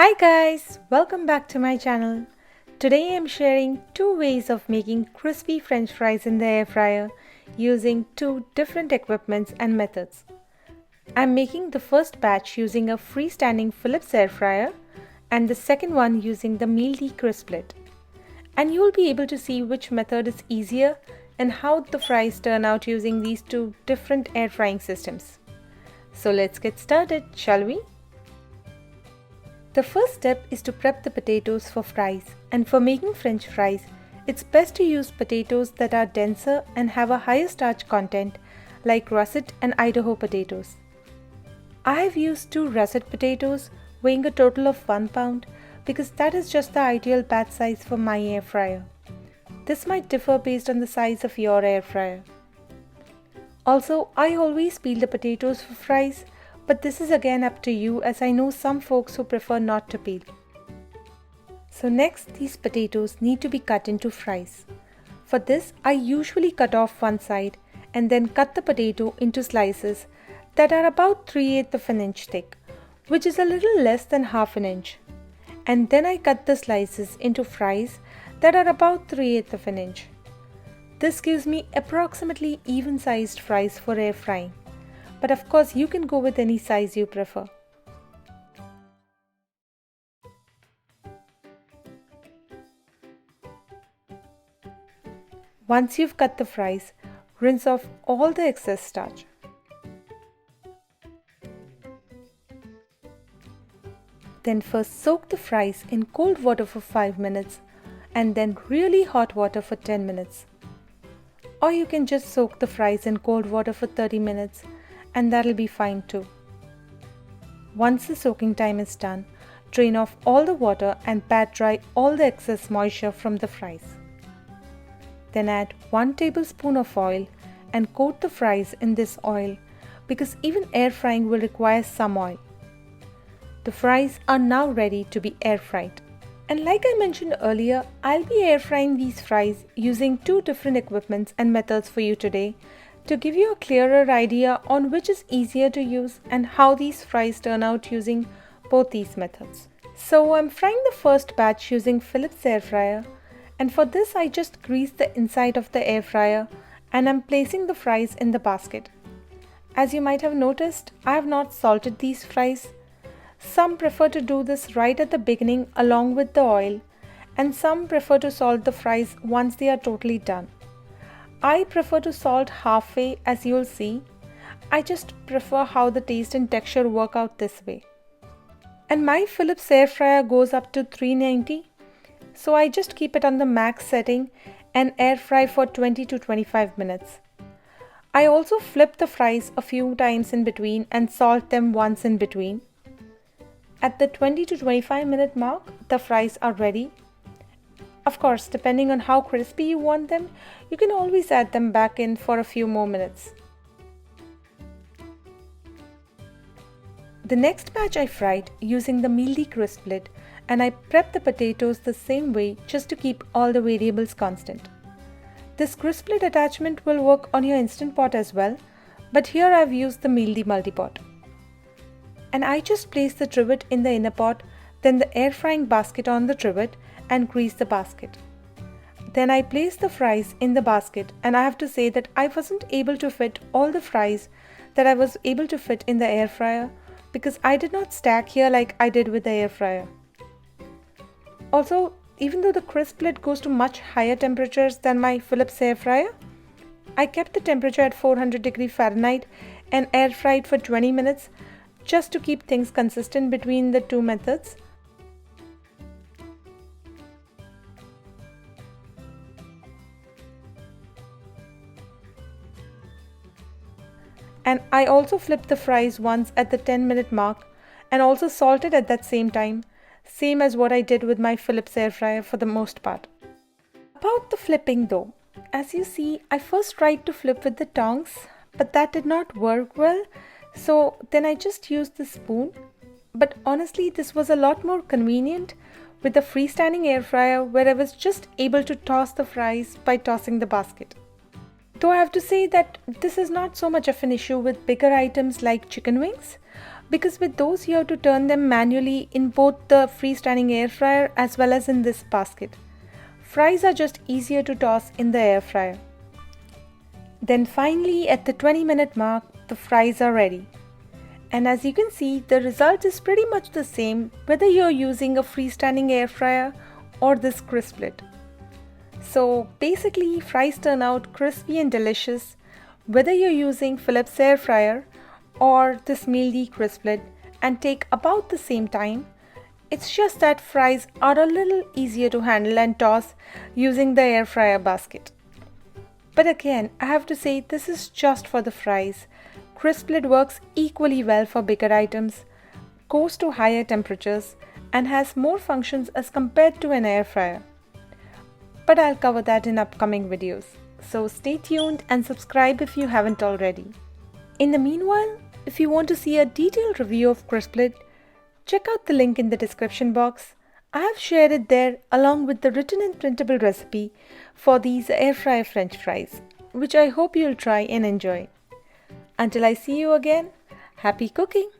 Hi guys, welcome back to my channel. Today I'm sharing two ways of making crispy french fries in the air fryer using two different equipments and methods. I'm making the first batch using a freestanding Phillips air fryer and the second one using the mealthy CrispLid. And you'll be able to see which method is easier and how the fries turn out using these two different air frying systems. So let's get started, shall we? The first step is to prep the potatoes for fries, and for making french fries, it's best to use potatoes that are denser and have a higher starch content like russet and Idaho potatoes. I have used two russet potatoes weighing a total of 1 pound because that is just the ideal batch size for my air fryer. This might differ based on the size of your air fryer. Also, I always peel the potatoes for fries, but this is again up to you as I know some folks who prefer not to peel. So next, these potatoes need to be cut into fries. For this, I usually cut off one side and then cut the potato into slices that are about 3/8 of an inch thick, which is a little less than half an inch. And then I cut the slices into fries that are about 3/8 of an inch. This gives me approximately even-sized fries for air frying. But of course you can go with any size you prefer. Once you've cut the fries, rinse off all the excess starch. Then first soak the fries in cold water for 5 minutes and then really hot water for 10 minutes. Or you can just soak the fries in cold water for 30 minutes and that'll be fine too. Once the soaking time is done, drain off all the water and pat dry all the excess moisture from the fries. Then add 1 tablespoon of oil and coat the fries in this oil because even air frying will require some oil. The fries are now ready to be air fried. And like I mentioned earlier, I'll be air frying these fries using two different equipments and methods for you today to give you a clearer idea on which is easier to use and how these fries turn out using both these methods. So I'm frying the first batch using Phillips air fryer, and for this I just grease the inside of the air fryer and I'm placing the fries in the basket. As you might have noticed, I have not salted these fries. Some prefer to do this right at the beginning along with the oil, and some prefer to salt the fries once they are totally done. I prefer to salt halfway, as you'll see. I just prefer how the taste and texture work out this way. And my Phillips air fryer goes up to 390, so I just keep it on the max setting and air fry for 20 to 25 minutes. I also flip the fries a few times in between and salt them once in between. At the 20 to 25 minute mark, the fries are ready. Of course, depending on how crispy you want them, you can always add them back in for a few more minutes. The next batch I fried using the mealthy CrispLid, and I prepped the potatoes the same way just to keep all the variables constant. This CrispLid attachment will work on your Instant Pot as well, but here I've used the mealthy multi-pot. And I just place the trivet in the inner pot, then the air frying basket on the trivet and grease the basket. Then I place the fries in the basket, and I have to say that I wasn't able to fit all the fries that I was able to fit in the air fryer because I did not stack here like I did with the air fryer. Also, even though the CrispLid goes to much higher temperatures than my Phillips air fryer, I kept the temperature at 400°F and air fried for 20 minutes just to keep things consistent between the two methods. And I also flipped the fries once at the 10-minute mark and also salted at that same time, same as what I did with my Phillips air fryer for the most part. About the flipping though, as you see, I first tried to flip with the tongs, but that did not work well, so then I just used the spoon. But honestly, this was a lot more convenient with the freestanding air fryer where I was just able to toss the fries by tossing the basket. Though I have to say that this is not so much of an issue with bigger items like chicken wings, because with those you have to turn them manually in both the freestanding air fryer as well as in this basket. Fries are just easier to toss in the air fryer. Then finally at the 20-minute mark, the fries are ready. And as you can see, the result is pretty much the same whether you're using a freestanding air fryer or this CrispLid. So basically, fries turn out crispy and delicious whether you're using Phillips air fryer or this mealthy CrispLid, and take about the same time. It's just that fries are a little easier to handle and toss using the air fryer basket. But again, I have to say this is just for the fries. CrispLid works equally well for bigger items, goes to higher temperatures, and has more functions as compared to an air fryer. But I'll cover that in upcoming videos. So stay tuned and subscribe if you haven't already. In the meanwhile, if you want to see a detailed review of CrispLid, check out the link in the description box. I have shared it there along with the written and printable recipe for these air fryer French fries, which I hope you'll try and enjoy. Until I see you again, happy cooking!